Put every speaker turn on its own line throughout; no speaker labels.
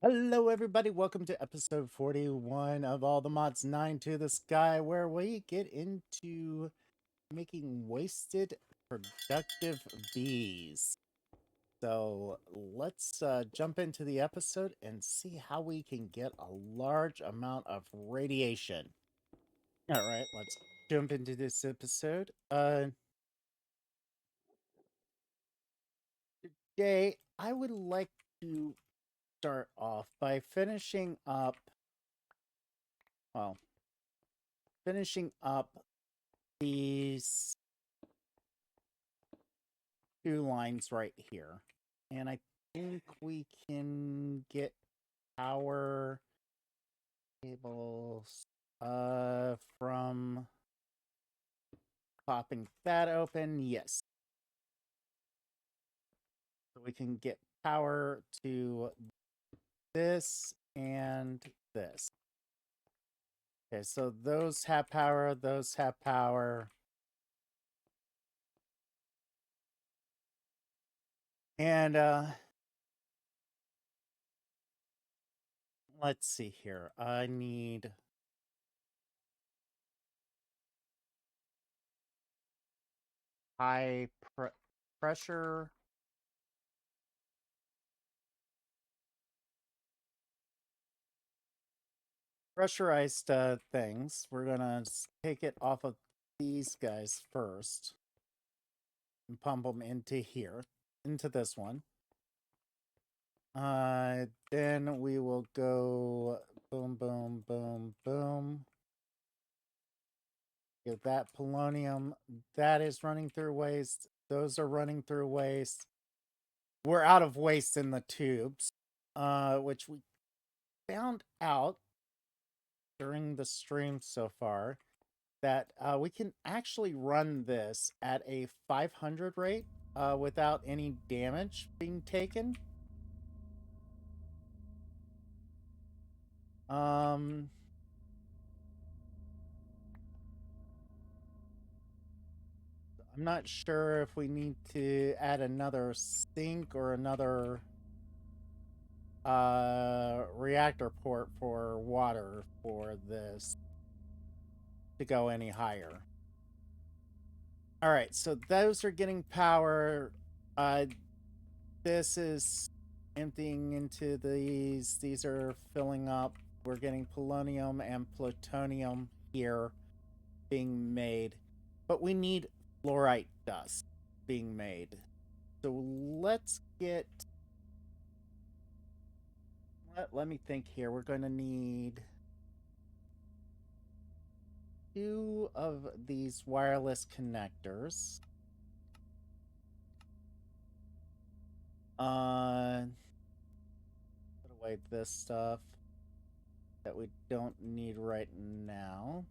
Hello, everybody. Welcome to episode 41 of All the Mods 9 to the Sky, where we get into making wasted productive bees. So let's jump into the episode and see how we can get a large amount of radiation. All right, let's jump into this episode. Today, I would like to start off by finishing up these two lines right here. And I think we can get power cables from popping that open. Yes. So we can get power to this and this. Okay, so those have power, those have power. And let's see here. I need high pressure. Pressurized things. We're gonna take it off of these guys first and pump them into here, into this one. Then we will go boom, boom, boom, boom. Get that polonium. That is running through waste. Those are running through waste. We're out of waste in the tubes, which we found out during the stream so far that we can actually run this at a 500 rate without any damage being taken. I'm not sure if we need to add another sink or another reactor port for water for this to go any higher. All right, so those are getting power. This is emptying into these. These are filling up. We're getting polonium and plutonium here being made. But we need fluorite dust being made. So let's get... Let me think here. We're going to need 2 of these wireless connectors. Put away this stuff that we don't need right now.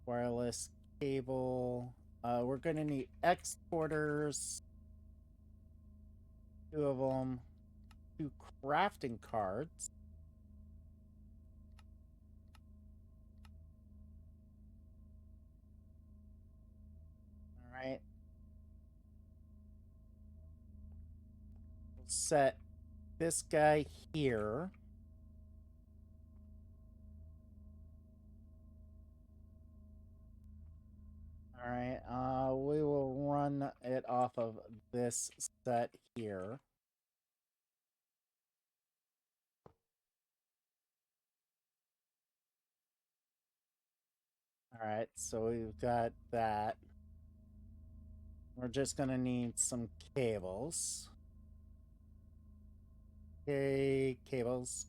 Wireless cable. We're going to need exporters. 2 of them. 2 crafting cards. All right. We'll set this guy here. All right, we will run it off of this set here. All right, so we've got that. We're just gonna need some cables. Okay, cables.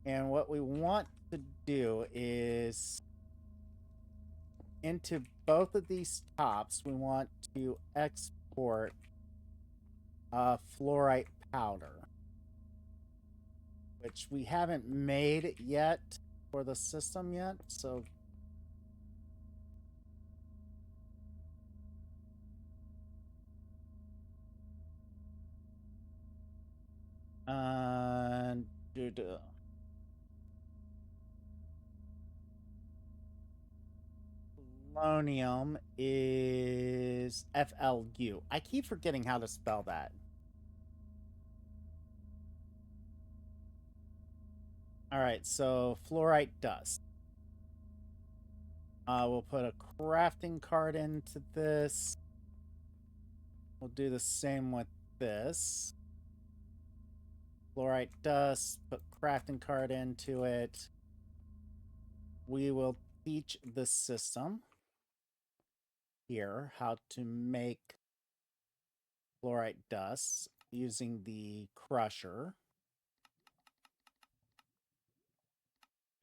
And what we want to do is into both of these tops, we want to export fluorite powder, which we haven't made yet for the system yet, so polonium is FLU. I keep forgetting how to spell that. All right, so fluorite dust. We'll put a crafting card into this. We'll do the same with this. Fluorite dust, put crafting card into it. We will teach the system here how to make fluorite dust using the crusher.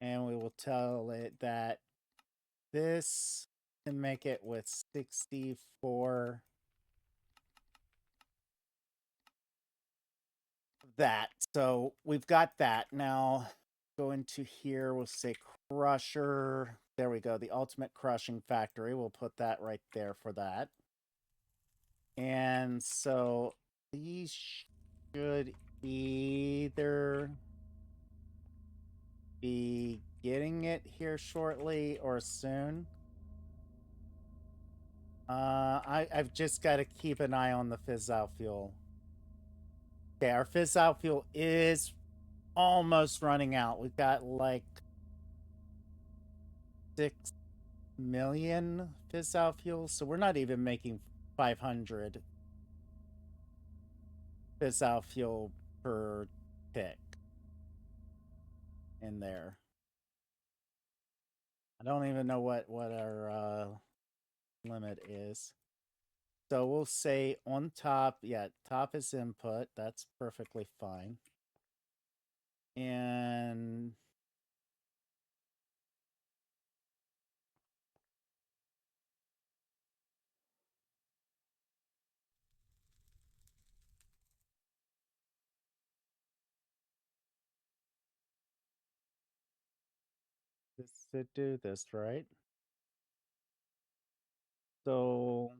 And we will tell it that this can make it with 64 that. So we've got that. Now go into here, we'll say crusher. There we go, the ultimate crushing factory. We'll put that right there for that. And so these should either be getting it here shortly or soon. I've just got to keep an eye on the fissile fuel. Okay, our fissile fuel is almost running out. We've got like 6 million fissile fuel, so we're not even making 500 fissile fuel per tick in there. I don't even know what our limit is. So we'll say on top, yeah, top is input. That's perfectly fine. And this should do this, right? So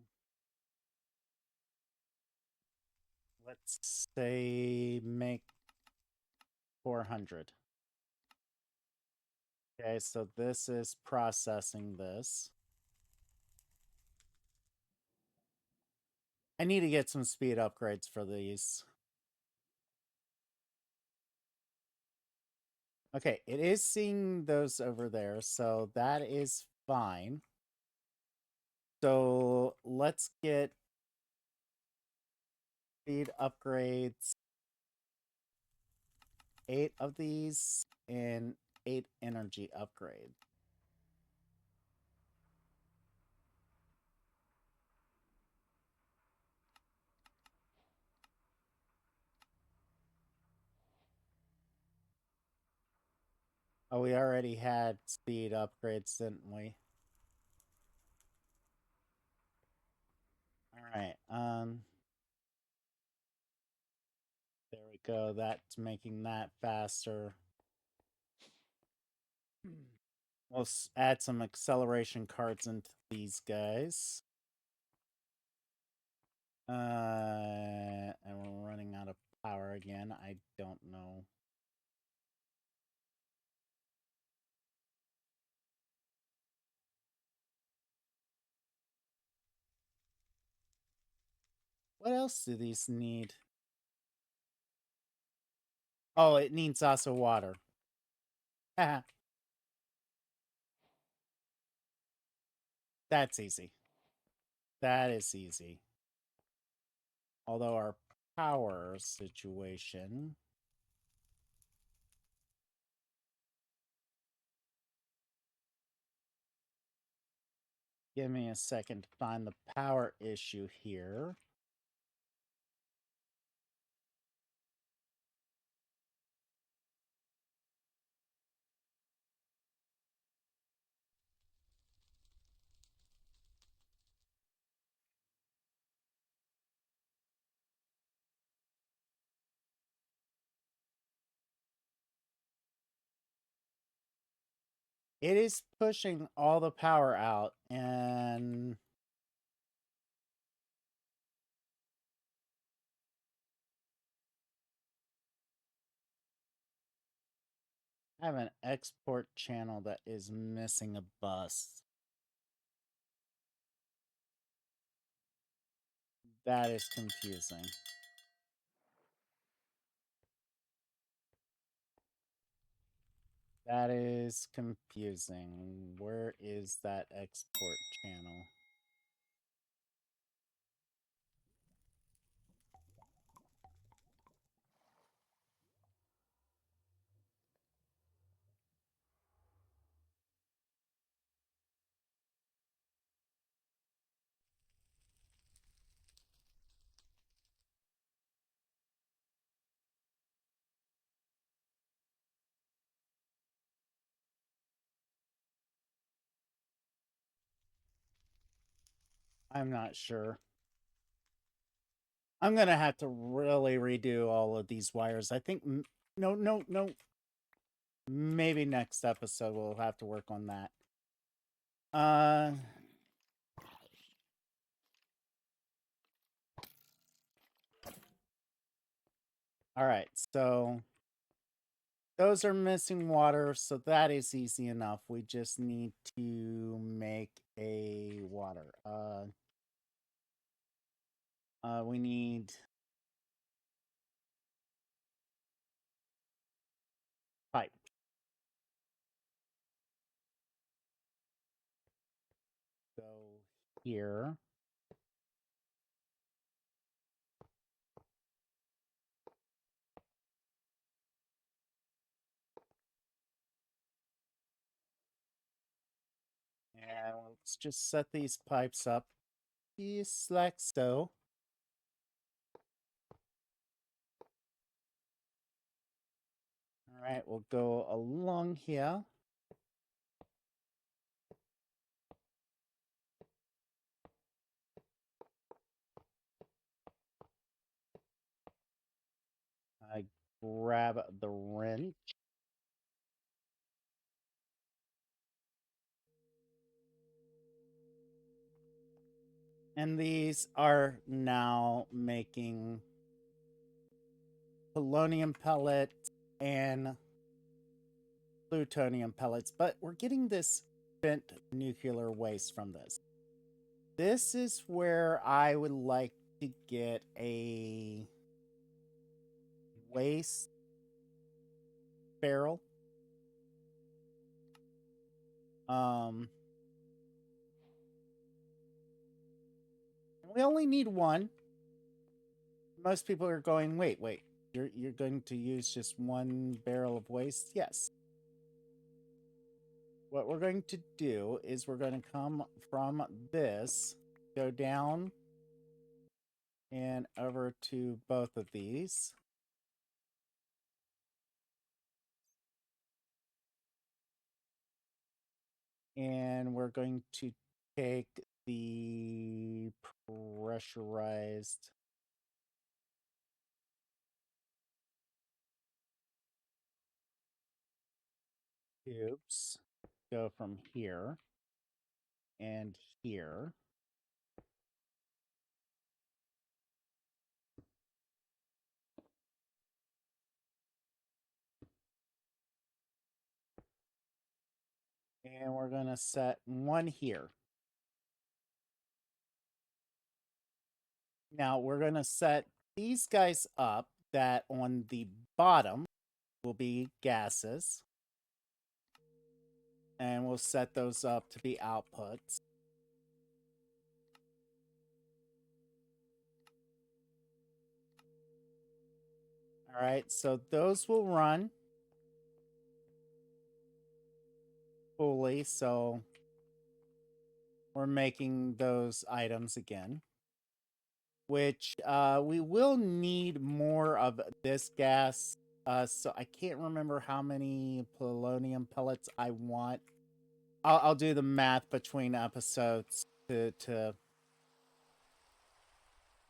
let's say make 400. Okay, so this is processing this. I need to get some speed upgrades for these. Okay, it is seeing those over there, so that is fine. So let's get speed upgrades. 8 of these and 8 energy upgrades. Oh, we already had speed upgrades, didn't we? All right. There we go. That's making that faster. We'll add some acceleration cards into these guys. And we're running out of power again. I don't know. What else do these need? Oh, it needs also water. That's easy. That is easy. Although our power situation... Give me a second to find the power issue here. It is pushing all the power out, and I have an export channel that is missing a bus. That is confusing. That is confusing. Where is that export channel? I'm not sure. I'm gonna have to really redo all of these wires. I think no. Maybe next episode we'll have to work on that. All right. So those are missing water, so that is easy enough. We just need to make a water. We need pipe. Go here. And let's just set these pipes up just like so. All right, we'll go along here. I grab the wrench. And these are now making polonium pellets and plutonium pellets, but we're getting this spent nuclear waste from this. This is where I would like to get a waste barrel. We only need one. Most people are going, wait, you're going to use just one barrel of waste? Yes. What we're going to do is we're going to come from this, go down and over to both of these. And we're going to take the pressurized tubes, go from here and here. And we're going to set one here. Now we're going to set these guys up that on the bottom will be gases. And we'll set those up to be outputs. All right, so those will run fully, so we're making those items again. Which we will need more of this gas. So I can't remember how many polonium pellets I want. I'll do the math between episodes to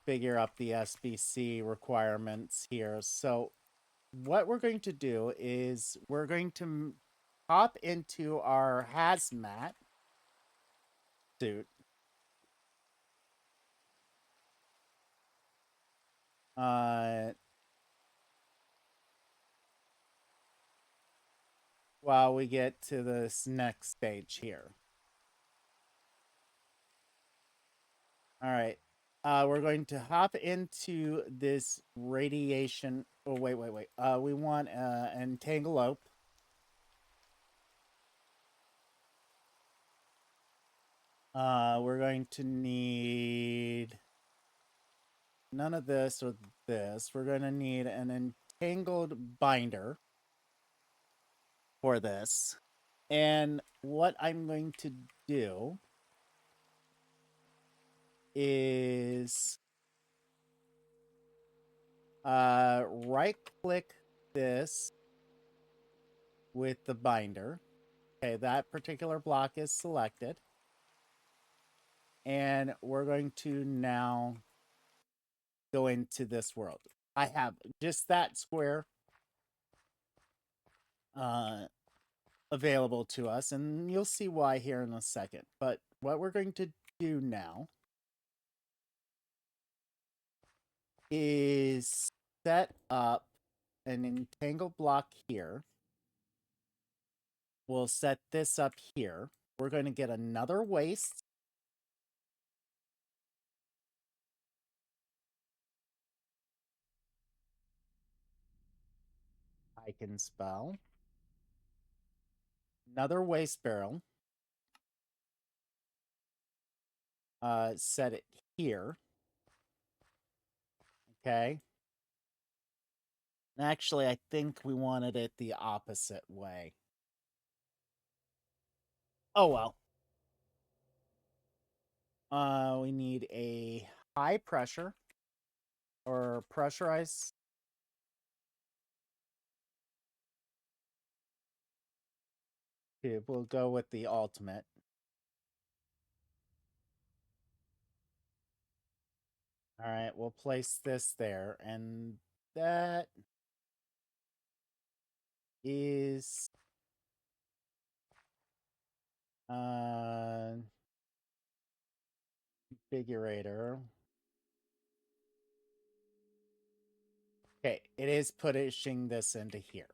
figure out the SBC requirements here. So what we're going to do is we're going to hop into our hazmat suit. While we get to this next stage here. All right. we're going to hop into this radiation. Oh, wait. We want entangle. We're going to need none of this or this. We're going to need an entangled binder for this. And what I'm going to do is right click this with the binder. Okay, that particular block is selected. And we're going to now go into this world. I have just that square available to us, and you'll see why here in a second. But what we're going to do now is set up an entangle block here. We'll set this up here. We're going to get another waste. I can spell. Another waste barrel. Set it here. Okay. Actually, I think we wanted it the opposite way. Oh, well. We need a high pressure or pressurized. Okay, we'll go with the ultimate. All right, we'll place this there, and that is configurator. Okay, it is pushing this into here.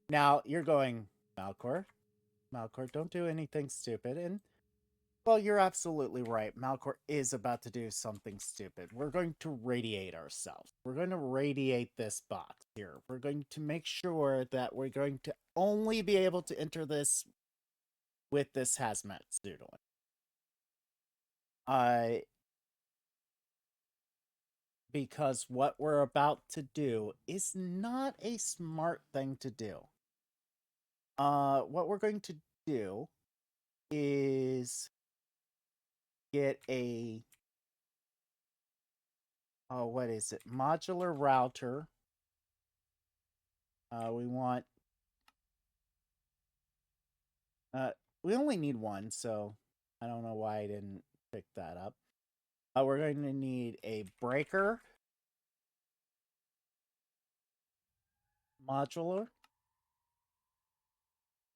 Now you're going, 𝐴LKORE, don't do anything stupid. And well, you're absolutely right. 𝐴LKORE is about to do something stupid. We're going to radiate ourselves. We're going to radiate this box here. We're going to make sure that we're going to only be able to enter this with this hazmat suit on. Because what we're about to do is not a smart thing to do. What we're going to do is get a what is it? Modular router. We want we only need one, so I don't know why I didn't pick that up. We're going to need a breaker modular.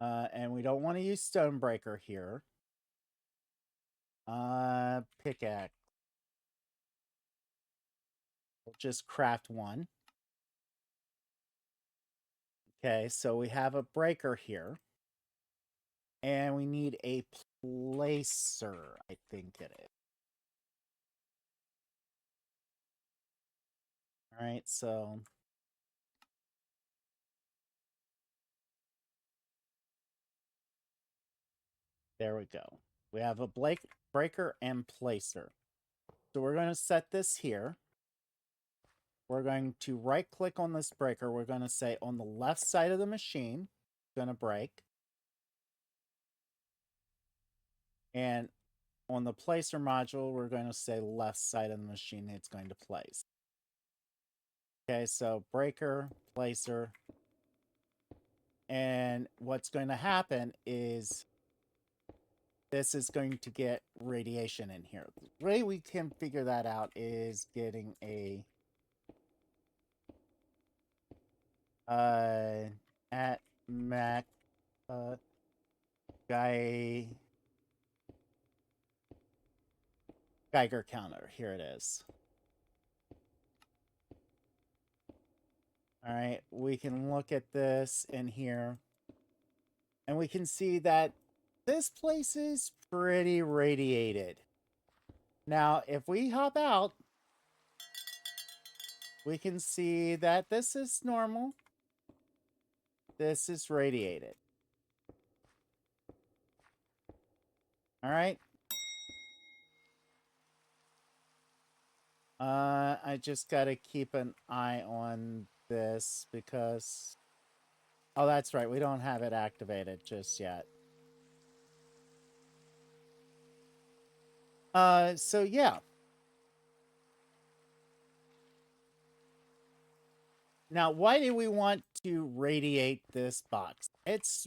And we don't want to use stonebreaker here. Pickaxe. We'll just craft one. Okay, so we have a breaker here. And we need a placer, I think it is. All right, so there we go. We have a breaker and placer. So we're going to set this here. We're going to right click on this breaker. We're going to say on the left side of the machine, it's going to break. And on the placer module, we're going to say left side of the machine, it's going to place. Okay, so breaker, placer. And what's going to happen is this is going to get radiation in here. The way we can figure that out is getting a at Mac Geiger counter. Here it is. All right, we can look at this in here, and we can see that this place is pretty radiated. Now, if we hop out, we can see that this is normal. This is radiated. All right. I just got to keep an eye on this because... Oh, that's right. We don't have it activated just yet. So yeah. Now, why do we want to radiate this box? It's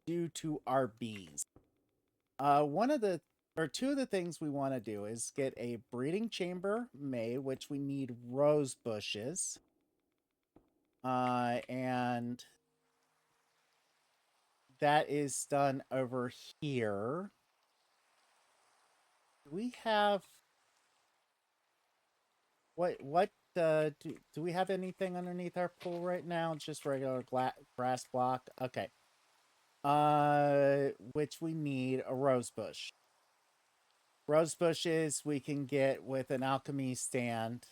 due to our bees. Two of the things we want to do is get a breeding chamber made, which we need rose bushes. And that is done over here. We have what do we have anything underneath our pool right now? It's just regular grass block. Okay. Which we need a rose bush. Rose bushes we can get with an alchemy stand.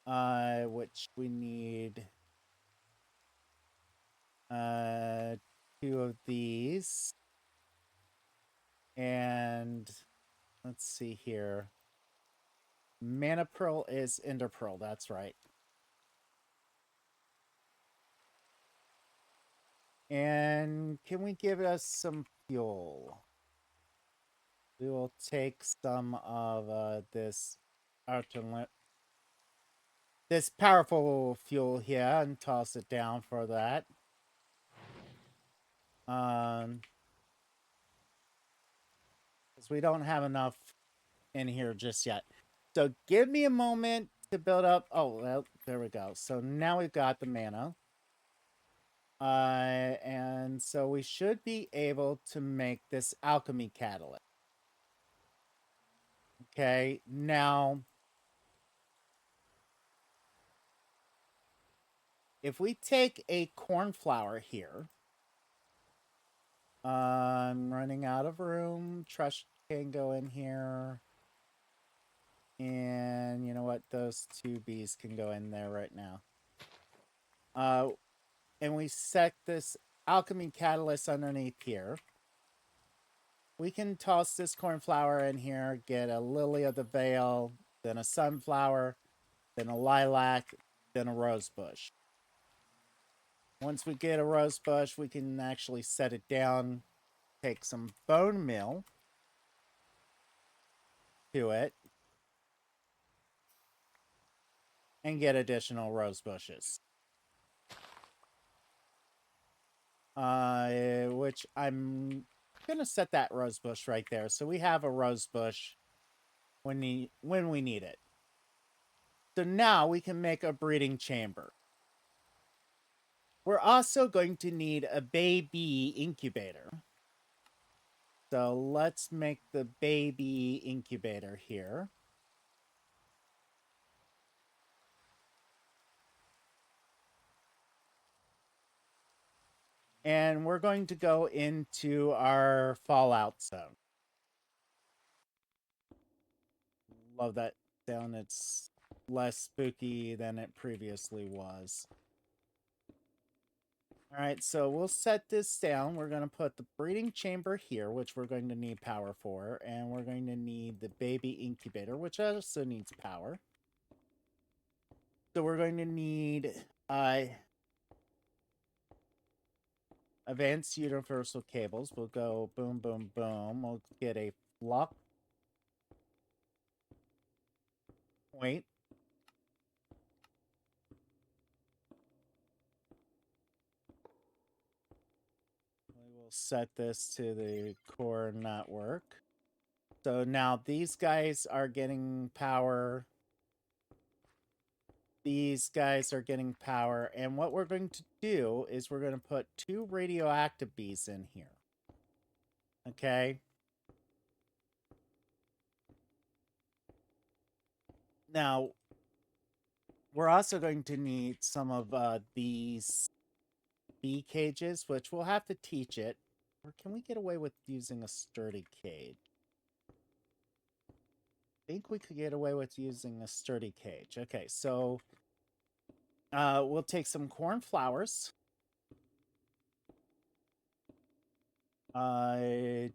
Which we need 2 of these. And let's see here. Mana pearl is ender pearl, that's right. And can we give us some fuel? We will take some of this powerful fuel here and toss it down for that. Because we don't have enough in here just yet. So give me a moment to build up. Oh, well, there we go. So now we've got the mana. And so we should be able to make this alchemy catalyst. Okay, now if we take a cornflower here, I'm running out of room. Trash can go in here. And you know what? Those 2 bees can go in there right now. And we set this alchemy catalyst underneath here. We can toss this cornflower in here, get a lily of the veil, then a sunflower, then a lilac, then a rose bush. Once we get a rose bush, we can actually set it down, take some bone meal to it, and get additional rose bushes. Which I'm going to set that rose bush right there. So we have a rose bush when we need it. So now we can make a breeding chamber. We're also going to need a baby incubator. So let's make the baby incubator here. And we're going to go into our fallout zone. Love that sound. It's less spooky than it previously was. All right, so we'll set this down. We're going to put the breeding chamber here, which we're going to need power for. And we're going to need the baby incubator, which also needs power. So we're going to need advanced universal cables. We'll go boom, boom, boom. We'll get a flock point. We will set this to the core network. So now these guys are getting power. These guys are getting power. And what we're going to do is we're going to put 2 radioactive bees in here. Okay. Now, we're also going to need some of these bee cages, which we'll have to teach it. Or can we get away with using a sturdy cage? think we could get away with using a sturdy cage. Okay, so we'll take some corn flowers. One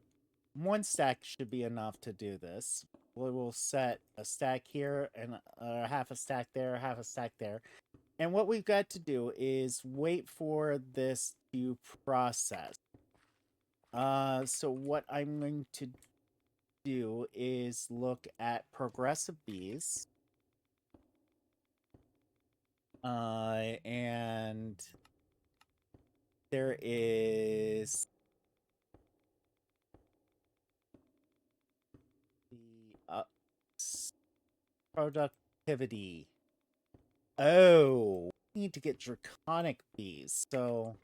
stack should be enough to do this. We'll set a stack here and half a stack there, half a stack there. And what we've got to do is wait for this to process. So what I'm going to do is look at progressive bees. And there is the productivity. Oh, we need to get draconic bees. So,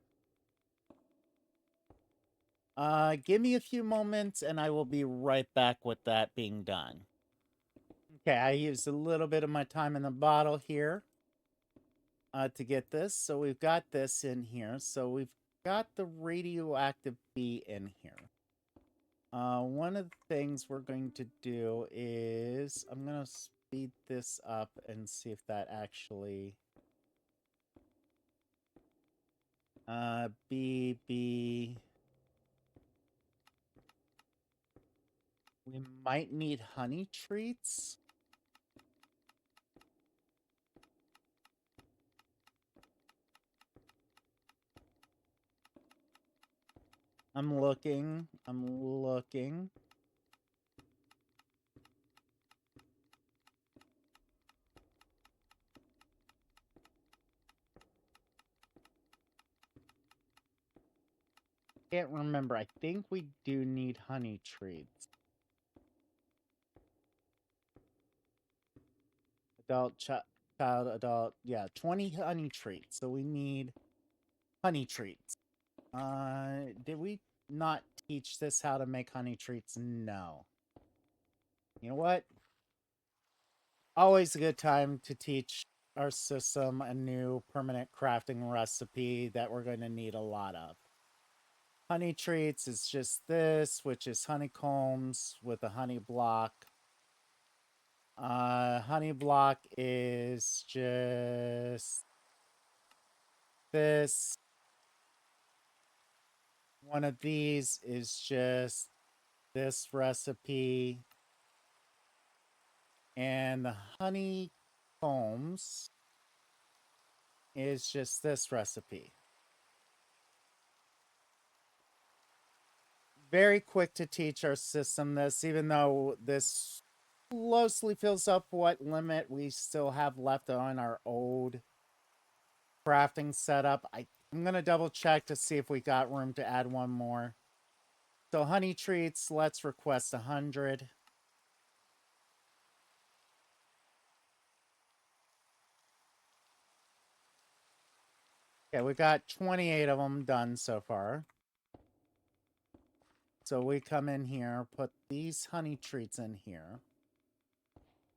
give me a few moments and I will be right back with that being done. Okay, I used a little bit of my time in the bottle here to get this. So we've got this in here. So we've got the radioactive bee in here. One of the things we're going to do is I'm going to speed this up and see if that actually... BB... We might need honey treats. I'm looking. Can't remember. I think we do need honey treats. Adult, child, adult. Yeah, 20 honey treats. So we need honey treats. Did we not teach this how to make honey treats? No. You know what? Always a good time to teach our system a new permanent crafting recipe that we're going to need a lot of. Honey treats is just this, which is honeycombs with a honey block. Honey block is just this. One of these is just this recipe. And the honeycombs is just this recipe. Very quick to teach our system this, even though this closely fills up what limit we still have left on our old crafting setup. I'm going to double check to see if we got room to add one more. So honey treats, let's request 100. Okay, we got 28 of them done so far. So we come in here, put these honey treats in here.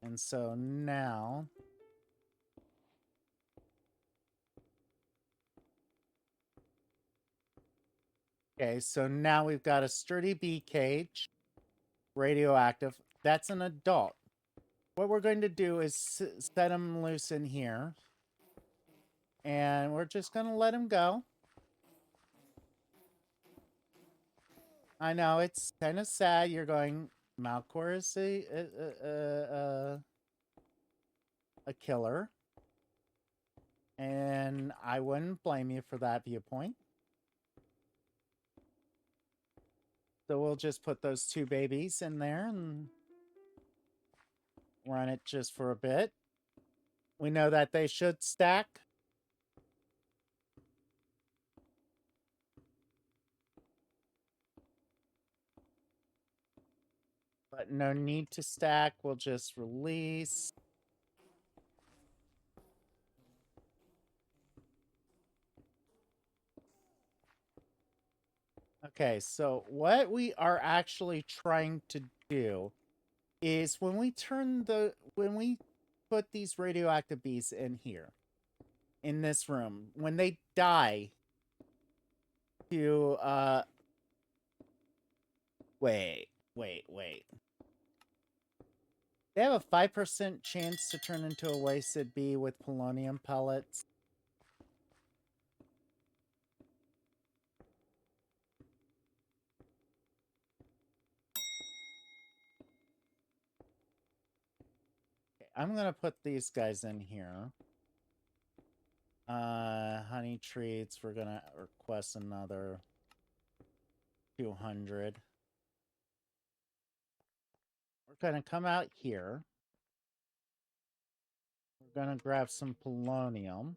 And so now... Okay, so now we've got a sturdy bee cage, radioactive. That's an adult. What we're going to do is set him loose in here. And we're just going to let him go. I know, it's kind of sad. You're going, 𝐓𝐿Kore is a killer. And I wouldn't blame you for that viewpoint. So we'll just put those two babies in there and run it just for a bit. We know that they should stack. But no need to stack. We'll just release. Okay, so what we are actually trying to do is when we put these radioactive bees in here, in this room, when they die to, wait. They have a 5% chance to turn into a wasted bee with polonium pellets. Okay, I'm gonna put these guys in here. Honey treats, we're gonna request another 200. We're gonna come out here. We're gonna grab some polonium.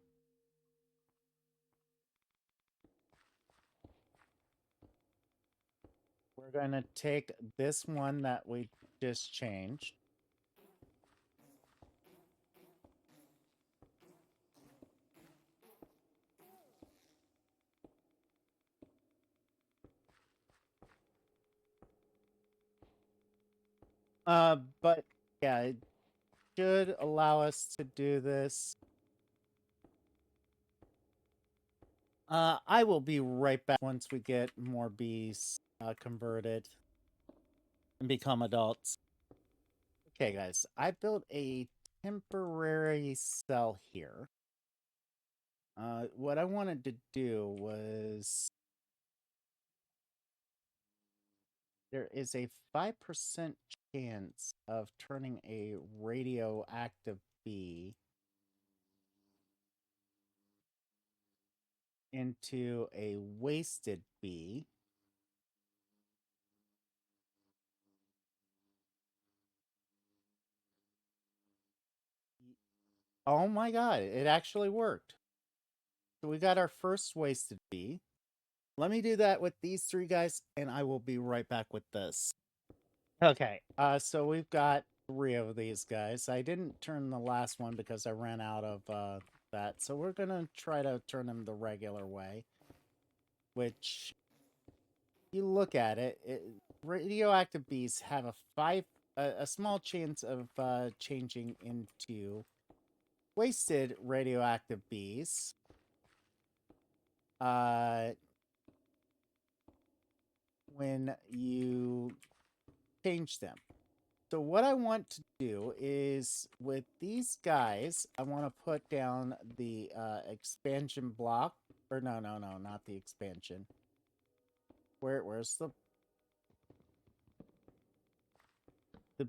We're gonna take this one that we just changed. But yeah, it should allow us to do this. I will be right back once we get more bees converted and become adults. Okay, guys, I built a temporary cell here. What I wanted to do was there is a 5% chance of turning a radioactive bee into a wasted bee. Oh my god, it actually worked. So we got our first wasted bee. Let me do that with these three guys, and I will be right back with this. Okay, so we've got 3 of these guys. I didn't turn the last one because I ran out of that. So we're gonna try to turn them the regular way. Which, you look at it, radioactive bees have a small chance of changing into wasted radioactive bees. When you change them. So what I want to do is, with these guys, I want to put down the expansion block. Or no, not the expansion. Where's the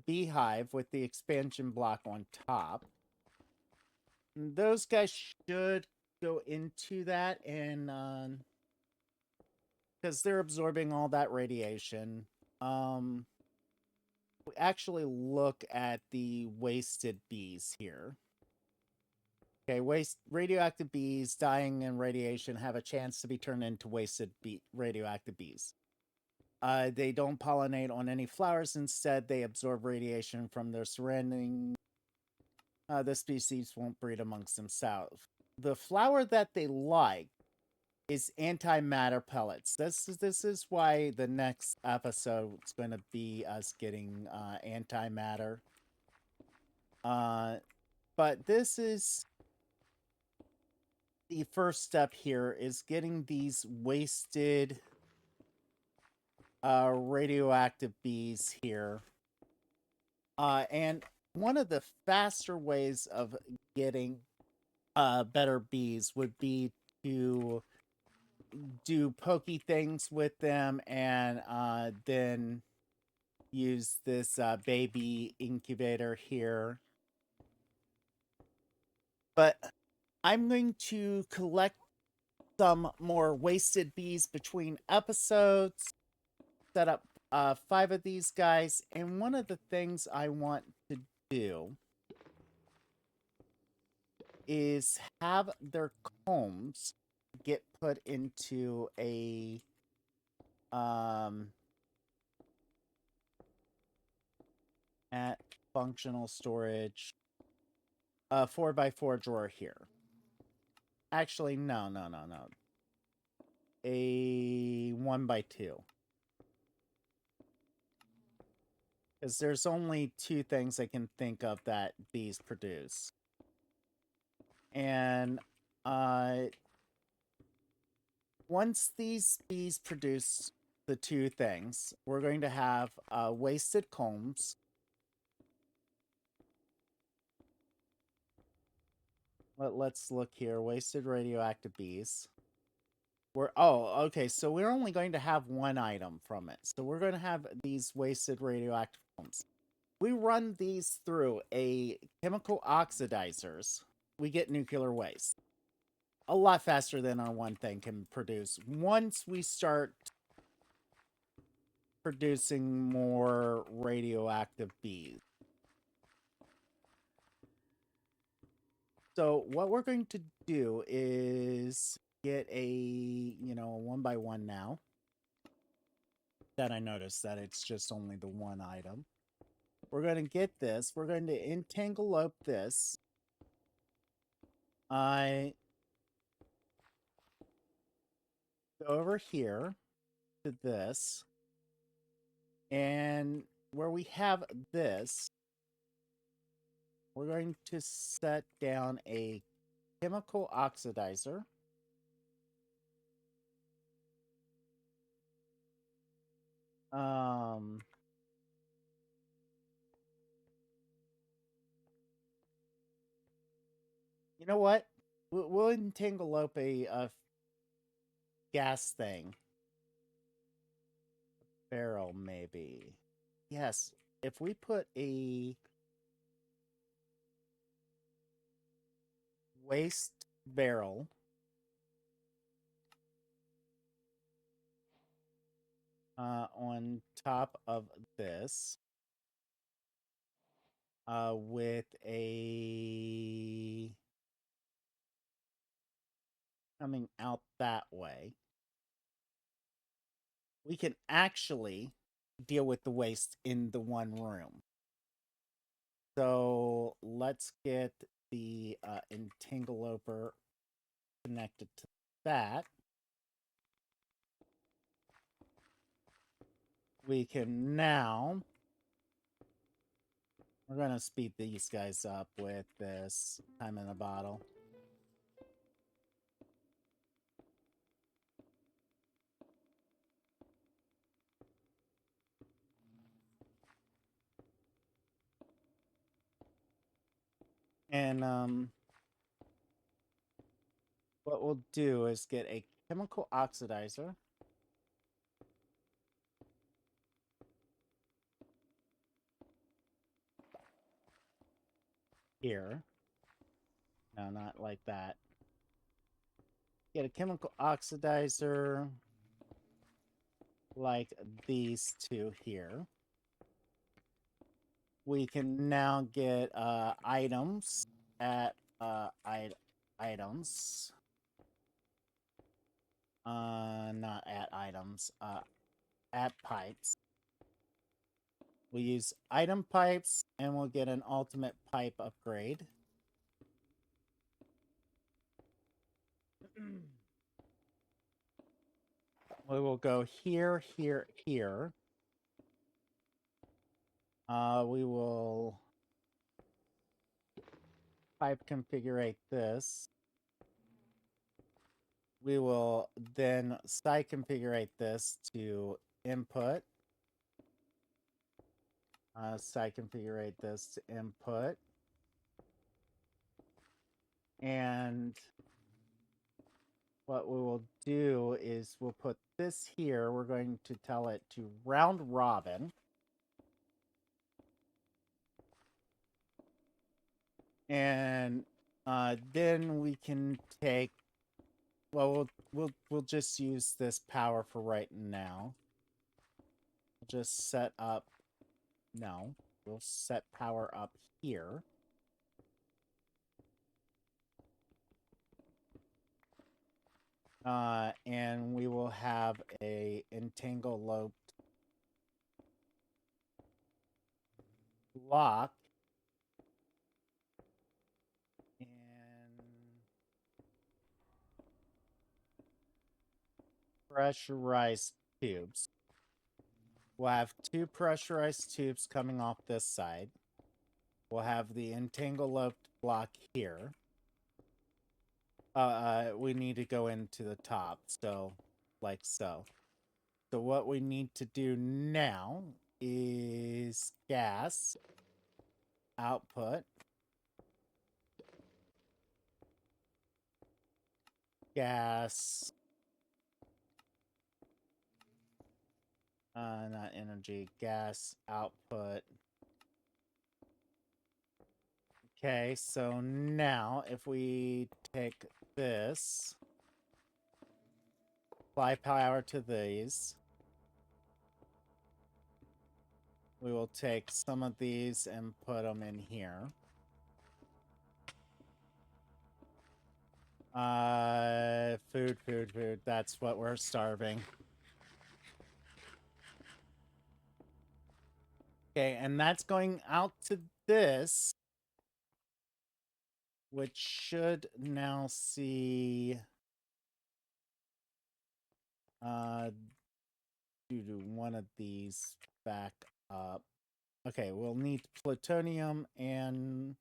beehive with the expansion block on top? And those guys should go into that, and because they're absorbing all that radiation. We actually look at the wasted bees here. Okay, radioactive bees dying in radiation have a chance to be turned into wasted radioactive bees. They don't pollinate on any flowers. Instead, they absorb radiation from their surrounding. The species won't breed amongst themselves. The flower that they like is antimatter pellets. This is why the next episode is going to be us getting antimatter. But this is the first step here, is getting these wasted radioactive bees here. And one of the faster ways of getting better bees would be to do pokey things with them, and then use this baby incubator here. But I'm going to collect some more wasted bees between episodes, set up 5 of these guys, and one of the things I want to do is have their combs get put into a at functional storage 4x4 drawer here. Actually, no. A 1x2. Because there's only 2 things I can think of that bees produce. And once these bees produce the 2 things, we're going to have wasted combs. Let's look here. Wasted radioactive bees. Okay, so we're only going to have one item from it. So we're going to have these wasted radioactive films. We run these through a chemical oxidizers. We get nuclear waste. A lot faster than our one thing can produce. Once we start producing more radioactive bees. So what we're going to do is get a, one by one now. That I noticed that it's just only the one item. We're going to get this. We're going to entangle this. I go over here to this. And where we have this, we're going to set down a chemical oxidizer. You know what? We'll entangle a gas thing. Barrel, maybe. Yes, if we put a waste barrel on top of this with a coming out that way, we can actually deal with the waste in the one room. So let's get the entangler connected to that. We can now, we're going to speed these guys up with this time in a bottle. And what we'll do is get a chemical oxidizer. Here. No, not like that. Get a chemical oxidizer like these two here. We can now get items at items. Not at items. At pipes. We use item pipes and we'll get an ultimate pipe upgrade. We will go here, here, here. We will pipe configure this. We will then site configure this to input. Site configure this to input. And what we will do is we'll put this here. We're going to tell it to round robin. And then we can take, well, we'll just use this power for right now. We'll just set up, no, we'll set power up here. And we will have a entangle lock. And pressurized tubes. We'll have two pressurized tubes coming off this side. We'll have the entangle block here. We need to go into the top, so like so. So what we need to do now is gas output. gas. Not energy, gas output. Okay, so now if we take this, apply power to these, we will take some of these and put them in here. Food. That's what we're starving. Okay, and that's going out to this, which should now see do one of these back up. Okay, we'll need plutonium and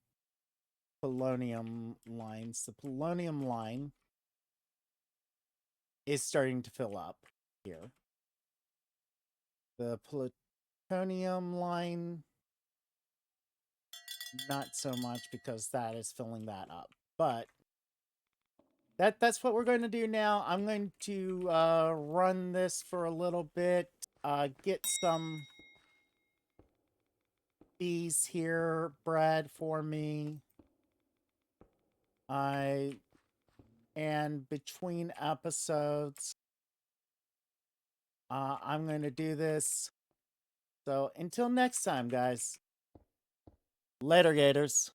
polonium lines. The polonium line is starting to fill up here. The plutonium line, not so much, because that is filling that up. But that's what we're going to do now. I'm going to run this for a little bit, get some bees here bred for me. And between episodes, I'm going to do this. So until next time, guys. Later, Gators.